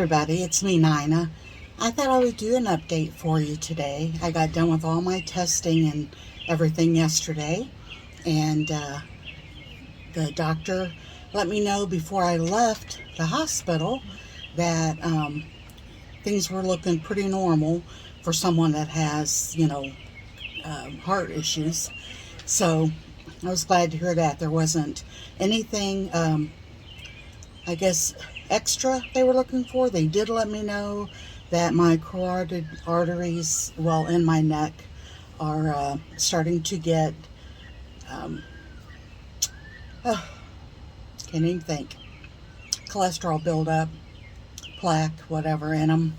everybody, it's me, Nina. I thought I would do an update for you today. I got done with all my testing and everything yesterday, and the doctor let me know before I left the hospital that things were looking pretty normal for someone that has, heart issues. So I was glad to hear that there wasn't anything, I guess, extra they were looking for. They did let me know that my carotid arteries, well, in my neck, are starting to get, oh, can't even think, cholesterol buildup, plaque, whatever in them.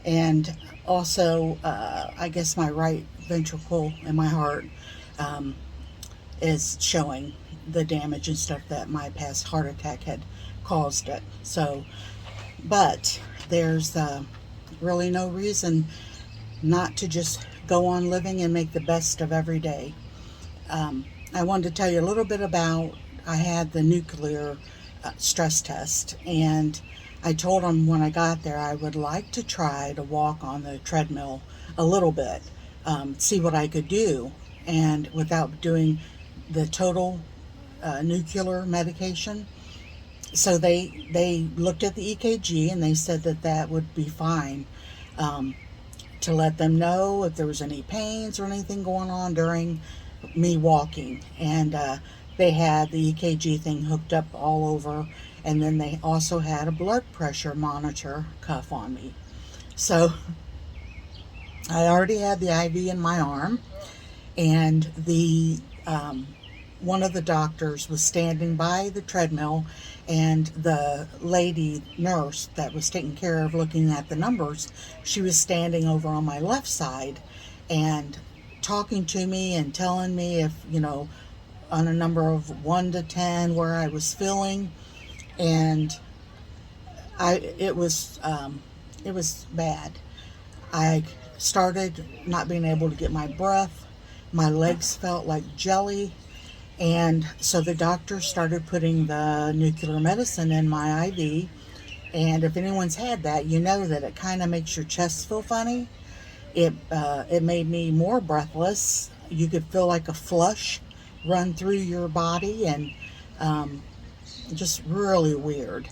And also, I guess my right ventricle in my heart is showing the damage and stuff that my past heart attack had caused it. So, but there's really no reason not to just go on living and make the best of every day. I wanted to tell you a little bit about, I had the nuclear stress test, and I told them when I got there I would like to try to walk on the treadmill a little bit, see what I could do, and without doing the total nuclear medication. So they looked at the EKG and they said that that would be fine, to let them know if there was any pains or anything going on during me walking. And they had the EKG thing hooked up all over, and then they also had a blood pressure monitor cuff on me. So I already had the IV in my arm, and the one of the doctors was standing by the treadmill, and the lady nurse that was taking care of looking at the numbers, she was standing over on my left side and talking to me and telling me if, on a number of 1 to 10 where I was feeling. And it was bad. I started not being able to get my breath. My legs felt like jelly. And so the doctor started putting the nuclear medicine in my IV. And if anyone's had that, you know that it kind of makes your chest feel funny. It made me more breathless. You could feel like a flush run through your body, and just really weird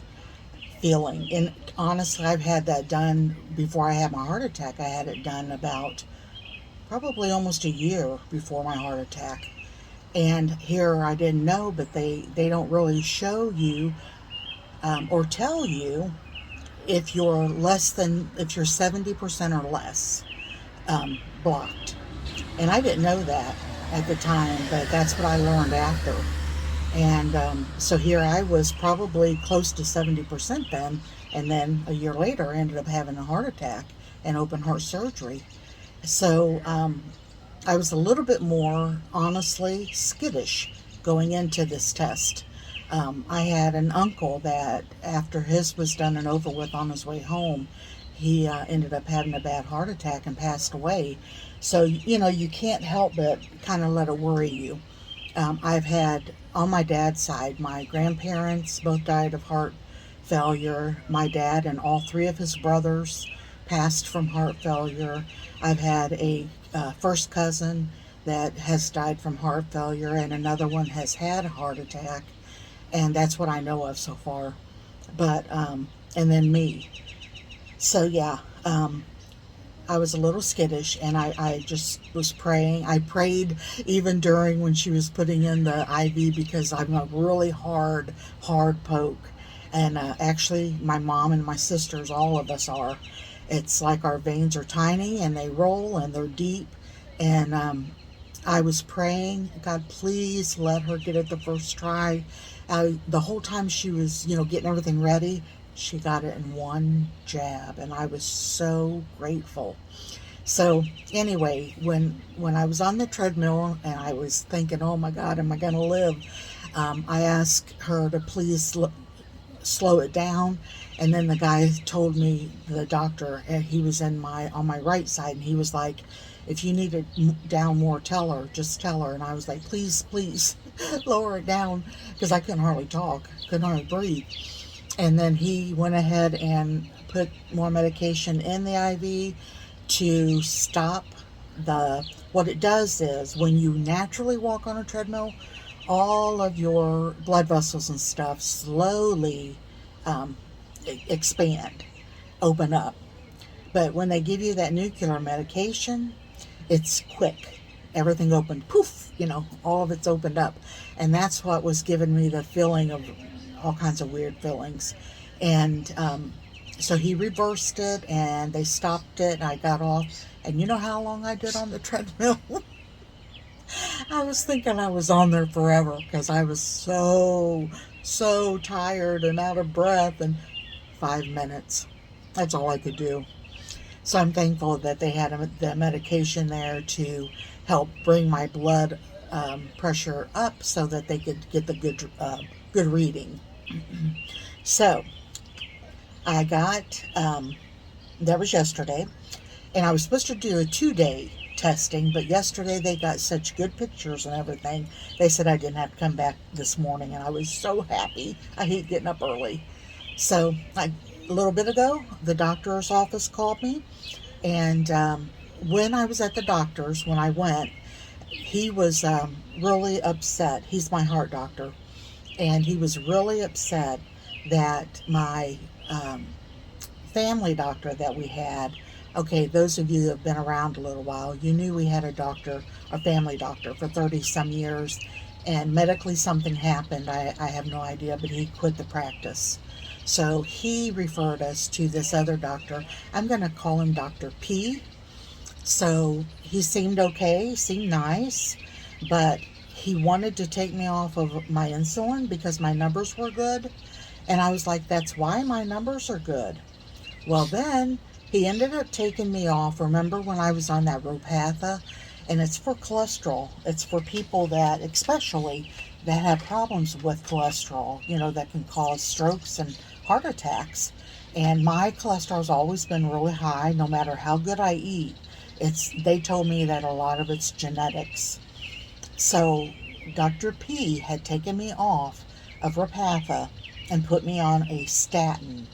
feeling. And honestly, I've had that done before I had my heart attack. I had it done about probably almost a year before my heart attack. And here I didn't know, but they don't really show you or tell you if you're if you're 70% or less blocked. And I didn't know that at the time, but that's what I learned after. And so here I was probably close to 70% then, and then a year later I ended up having a heart attack and open heart surgery. So I was a little bit more, honestly, skittish going into this test. I had an uncle that after his was done and over with on his way home, he ended up having a bad heart attack and passed away. So, you can't help but kind of let it worry you. I've had, on my dad's side, my grandparents both died of heart failure. My dad and all three of his brothers passed from heart failure. I've had a first cousin that has died from heart failure, and another one has had a heart attack, and that's what I know of so far. But and then me. So yeah, I was a little skittish, and I just was praying. I prayed even during when she was putting in the IV, because I'm a really hard poke. And actually, my mom and my sisters, all of us are. It's like our veins are tiny, and they roll, and they're deep. And I was praying, God, please let her get it the first try. The whole time she was, getting everything ready, she got it in one jab, and I was so grateful. So anyway, when I was on the treadmill and I was thinking, oh my God, am I going to live? I asked her to please slow it down. And then the guy told me, the doctor, and he was on my right side, and he was like, if you need it down more, just tell her. And I was like, please lower it down, because I couldn't hardly talk, couldn't hardly breathe. And then he went ahead and put more medication in the IV to stop what it does is when you naturally walk on a treadmill, all of your blood vessels and stuff slowly um, expand, open up. But when they give you that nuclear medication, it's quick. Everything opened, poof, all of it's opened up. And that's what was giving me the feeling of all kinds of weird feelings. And so he reversed it and they stopped it and I got off. And you know how long I did on the treadmill? I was thinking I was on there forever because I was so tired and out of breath. And 5 minutes. That's all I could do. So I'm thankful that they had the medication there to help bring my blood pressure up so that they could get the good reading. So I got, that was yesterday, and I was supposed to do a 2-day testing, but yesterday they got such good pictures and everything, they said I didn't have to come back this morning, and I was so happy. I hate getting up early. So a little bit ago, the doctor's office called me, and when I was at the doctor's, when I went, he was really upset. He's my heart doctor, and he was really upset that my family doctor that we had, okay, those of you who have been around a little while, you knew we had a family doctor for 30 some years, and medically something happened. I have no idea, but he quit the practice. So he referred us to this other doctor. I'm going to call him Dr. P. So he seemed okay, seemed nice, but he wanted to take me off of my insulin because my numbers were good. And I was like, that's why my numbers are good. Well, then he ended up taking me off. Remember when I was on that Repatha? And it's for cholesterol. It's for people that, especially, that have problems with cholesterol, that can cause strokes and heart attacks. And my cholesterol's always been really high, no matter how good I eat. They told me that a lot of it's genetics. So Dr. P had taken me off of Repatha and put me on a statin,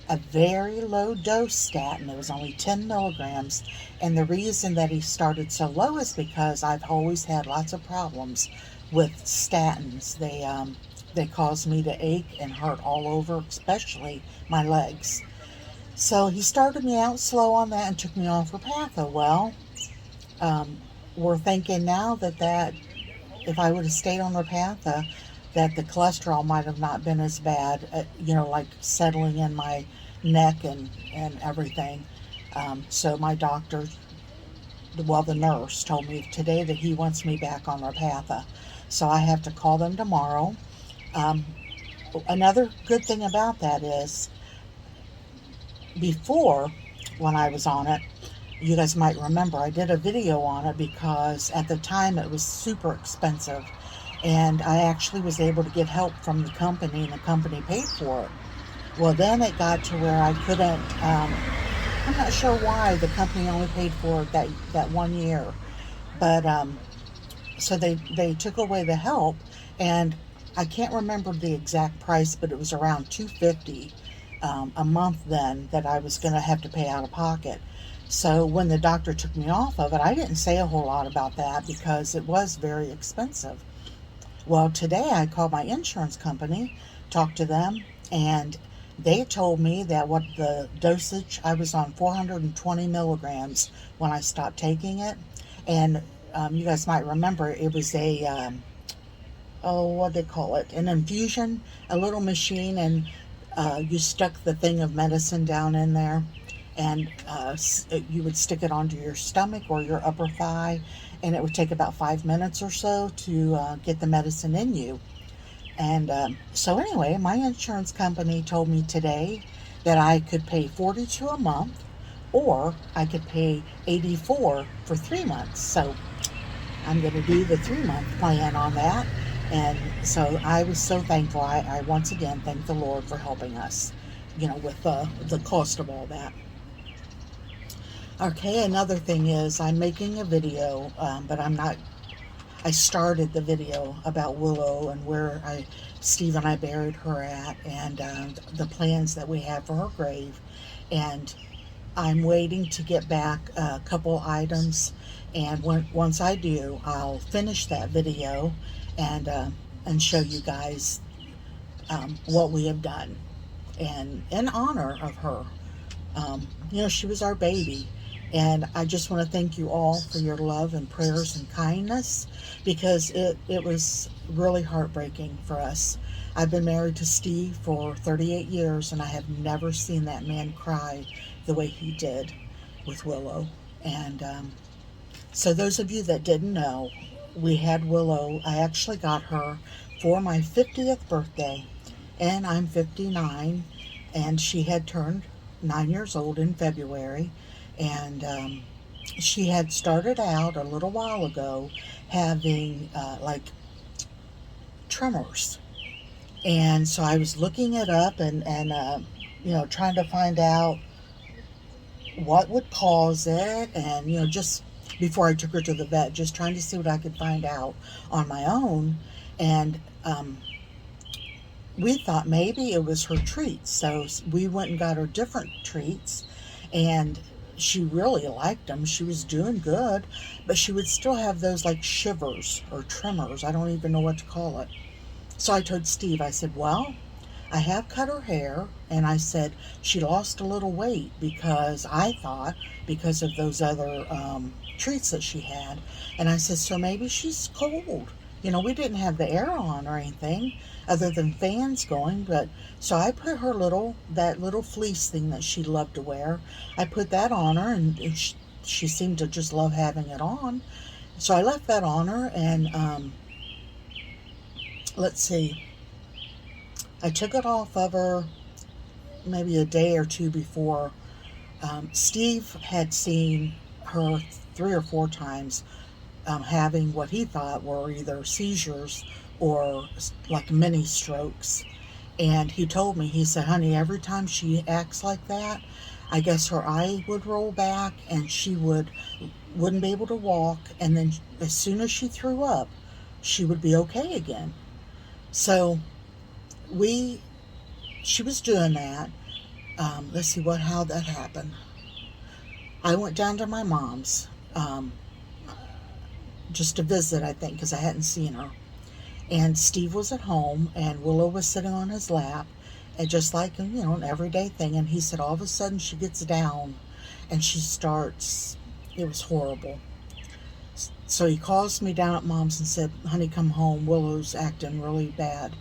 a very low dose statin. It was only 10 milligrams. And the reason that he started so low is because I've always had lots of problems with statins. They cause me to ache and hurt all over, especially my legs. So he started me out slow on that and took me off Repatha. Well, we're thinking now that if I would have stayed on Repatha, that the cholesterol might have not been as bad, like settling in my neck and everything. So my doctor, the nurse told me today that he wants me back on Repatha. So I have to call them tomorrow. Another good thing about that is, before, when I was on it, you guys might remember, I did a video on it because at the time it was super expensive. And I actually was able to get help from the company, and the company paid for it. Well, then it got to where I couldn't, I'm not sure why the company only paid for it that 1 year. But, so they took away the help, and I can't remember the exact price, but it was around $250 a month then that I was going to have to pay out of pocket. So when the doctor took me off of it, I didn't say a whole lot about that because it was very expensive. Well, today I called my insurance company, talked to them, and they told me that what the dosage, I was on 420 milligrams when I stopped taking it. And you guys might remember it was what they call it, an infusion, a little machine, and you stuck the thing of medicine down in there, and you would stick it onto your stomach or your upper thigh, and it would take about 5 minutes or so to get the medicine in you. And so anyway, my insurance company told me today that I could pay $42 a month, or I could pay $84 for 3 months. So I'm going to do the 3-month plan on that. And so I was so thankful. I once again thank the Lord for helping us, with the cost of all that. Okay, another thing is I'm making a video, but I started the video about Willow and where Steve and I buried her at, and the plans that we have for her grave. and I'm waiting to get back a couple items, and once I do, I'll finish that video and and show you guys what we have done, and in honor of her. She was our baby. And I just want to thank you all for your love and prayers and kindness, because it was really heartbreaking for us. I've been married to Steve for 38 years, and I have never seen that man cry the way he did with Willow. And so, those of you that didn't know, we had Willow. I actually got her for my 50th birthday, and I'm 59, and she had turned 9 years old in February. And she had started out a little while ago having like tremors. And so I was looking it up, and trying to find out what would cause it, and just before I took her to the vet, just trying to see what I could find out on my own. And we thought maybe it was her treats, so we went and got her different treats, and she really liked them. She was doing good, but she would still have those like shivers or tremors. I don't even know what to call it. So I told Steve, I said, well, I have cut her hair, and I said she lost a little weight because I thought because of those other treats that she had. And I said, so maybe she's cold. We didn't have the air on or anything other than fans going, but so I put that little fleece thing that she loved to wear. I put that on her, and she seemed to just love having it on. So I left that on her, and let's see, I took it off of her maybe a day or two before. Steve had seen her 3 or 4 times having what he thought were either seizures or like mini strokes. And he told me, he said, honey, every time she acts like that, I guess her eye would roll back and she wouldn't be able to walk. And then as soon as she threw up, she would be okay again. So she was doing that. Let's see how that happened. I went down to my mom's just to visit, I think, because I hadn't seen her. And Steve was at home, and Willow was sitting on his lap, and just like an everyday thing. And he said all of a sudden she gets down, and she starts. It was horrible. So he calls me down at mom's and said, honey, come home. Willow's acting really bad.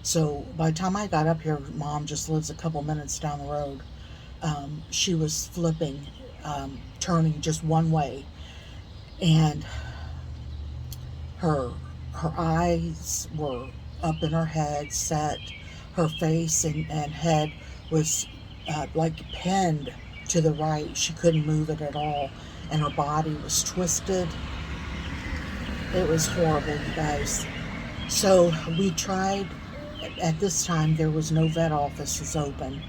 So by the time I got up here, mom just lives a couple minutes down the road. She was flipping, turning just one way, and her eyes were up in her head, set. Her face and head was like pinned to the right. She couldn't move it at all, and her body was twisted. It was horrible, you guys. So we tried. At this time, there was no vet offices open.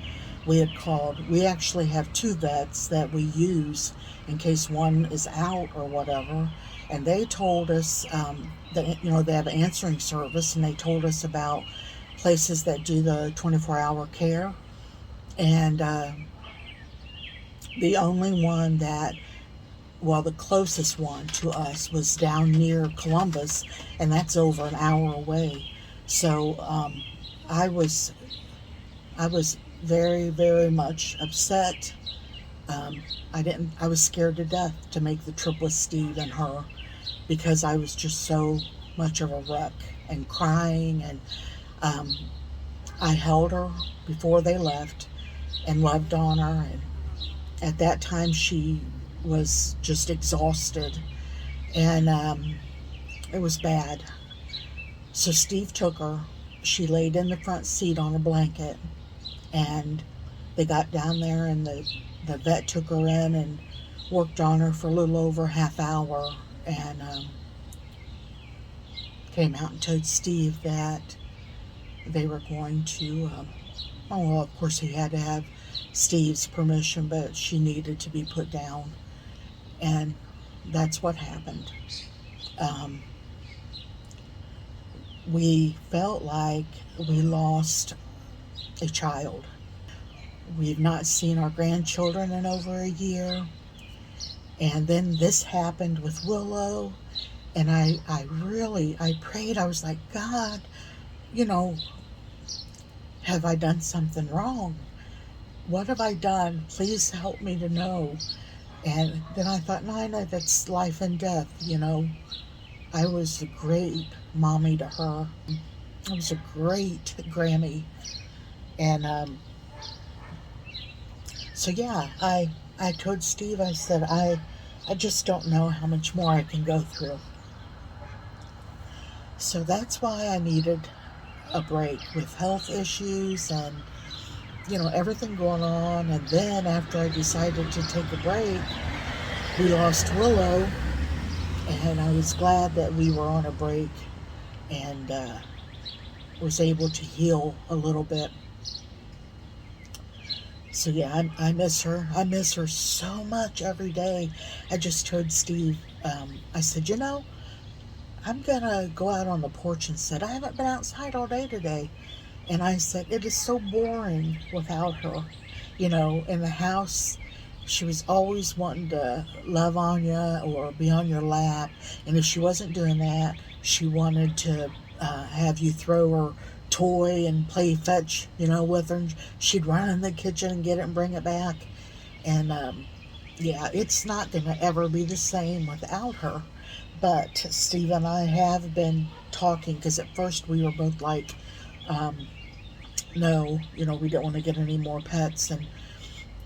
We had called. We actually have 2 vets that we use in case one is out or whatever. And they told us that they have an answering service, and they told us about places that do the 24-hour care. And the only one the closest one to us was down near Columbus, and that's over an hour away. So I was very, very much upset. I was scared to death to make the trip with Steve and her, because I was just so much of a wreck and crying. And I held her before they left and loved on her. And at that time, she was just exhausted, and it was bad. So Steve took her. She laid in the front seat on a blanket, and they got down there, and the vet took her in and worked on her for a little over a half hour, and came out and told Steve that they were going to, of course he had to have Steve's permission, but she needed to be put down. And that's what happened. We felt like we lost a child. We've not seen our grandchildren in over a year. And then this happened with Willow. And I prayed. I was like, God, you know, have I done something wrong? What have I done? Please help me to know. And then I thought, Nina, that's life and death, you know. I was a great mommy to her. I was a great Grammy. And so, yeah, I told Steve, I said, I just don't know how much more I can go through. So that's why I needed a break with health issues and, you know, everything going on. And then after I decided to take a break, we lost Willow. And I was glad that we were on a break and was able to heal a little bit. So yeah, I miss her. I miss her so much every day. I just told Steve, I said, you know, I'm going to go out on the porch and said, I haven't been outside all day today. And I said, it is so boring without her. You know, in the house, she was always wanting to love on you or be on your lap. And if she wasn't doing that, she wanted to have you throw her toy and play fetch, you know, with her. And she'd run in the kitchen and get it and bring it back. And yeah, it's not going to ever be the same without her. But Steve and I have been talking because at first we were both like, no, you know, we don't want to get any more pets. And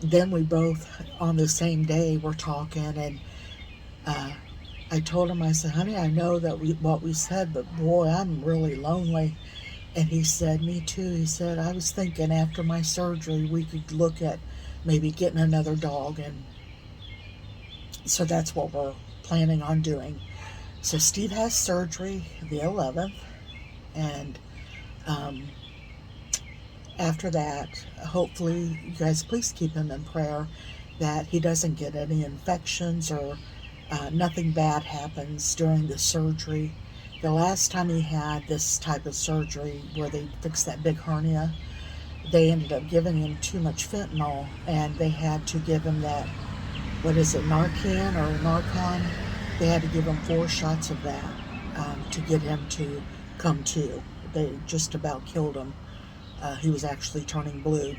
then we both, on the same day, were talking. And I told him, I said, honey, I know that what we said, but boy, I'm really lonely. And he said, me too. He said, I was thinking after my surgery, we could look at maybe getting another dog. And so that's what we're planning on doing. So Steve has surgery the 11th, and after that, hopefully, you guys please keep him in prayer that he doesn't get any infections or nothing bad happens during the surgery. The last time he had this type of surgery where they fixed that big hernia, they ended up giving him too much fentanyl, and they had to give him that, what is it, Narcan or Narcon? They had to give him 4 shots of that to get him to come to. They just about killed him. He was actually turning blue.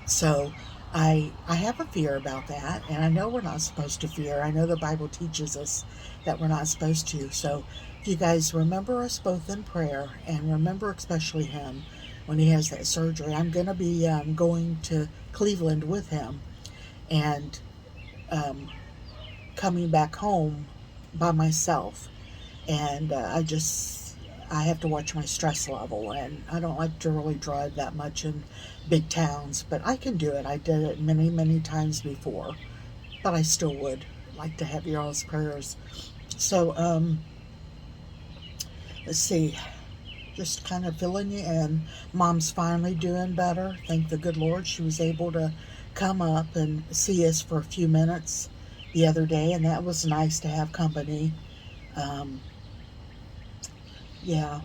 So I have a fear about that, and I know we're not supposed to fear. I know the Bible teaches us that we're not supposed to. So if you guys remember us both in prayer, and remember especially him when he has that surgery. I'm going to be going to Cleveland with him, and coming back home by myself. And I have to watch my stress level, and I don't like to really drive that much in big towns, but I can do it. I did it many, many times before, but I still would like to have your all's prayers. So, let's see, just kind of filling you in. Mom's finally doing better. Thank the good Lord. She was able to come up and see us for a few minutes the other day, and that was nice to have company. Yeah,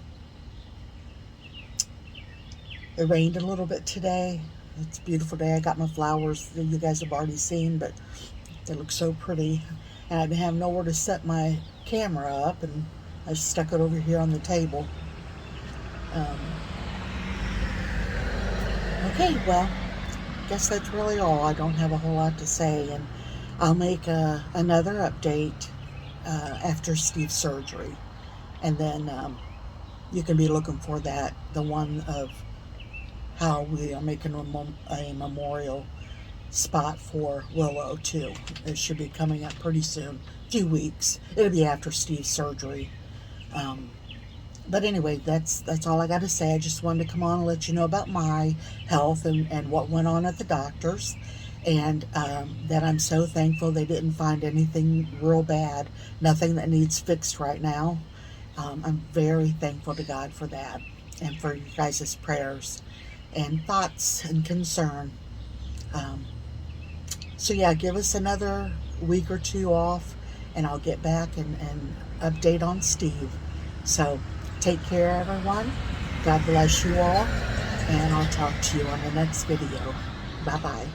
it rained a little bit today. It's a beautiful day. I got my flowers that you guys have already seen, but they look so pretty. And I didn't have nowhere to set my camera up, and I stuck it over here on the table. Okay, well, guess that's really all. I don't have a whole lot to say, and I'll make another update after Steve's surgery. And then you can be looking for that, the one of how we are making a memorial spot for Willow too. It should be coming up pretty soon, a few weeks. It'll be after Steve's surgery. But anyway, that's all I got to say. I just wanted to come on and let you know about my health and what went on at the doctor's, and that I'm so thankful they didn't find anything real bad, nothing that needs fixed right now. I'm very thankful to God for that, and for you guys' prayers and thoughts and concern. So yeah, give us another week or two off, and I'll get back and update on Steve. So take care, everyone. God bless you all, and I'll talk to you on the next video. Bye bye.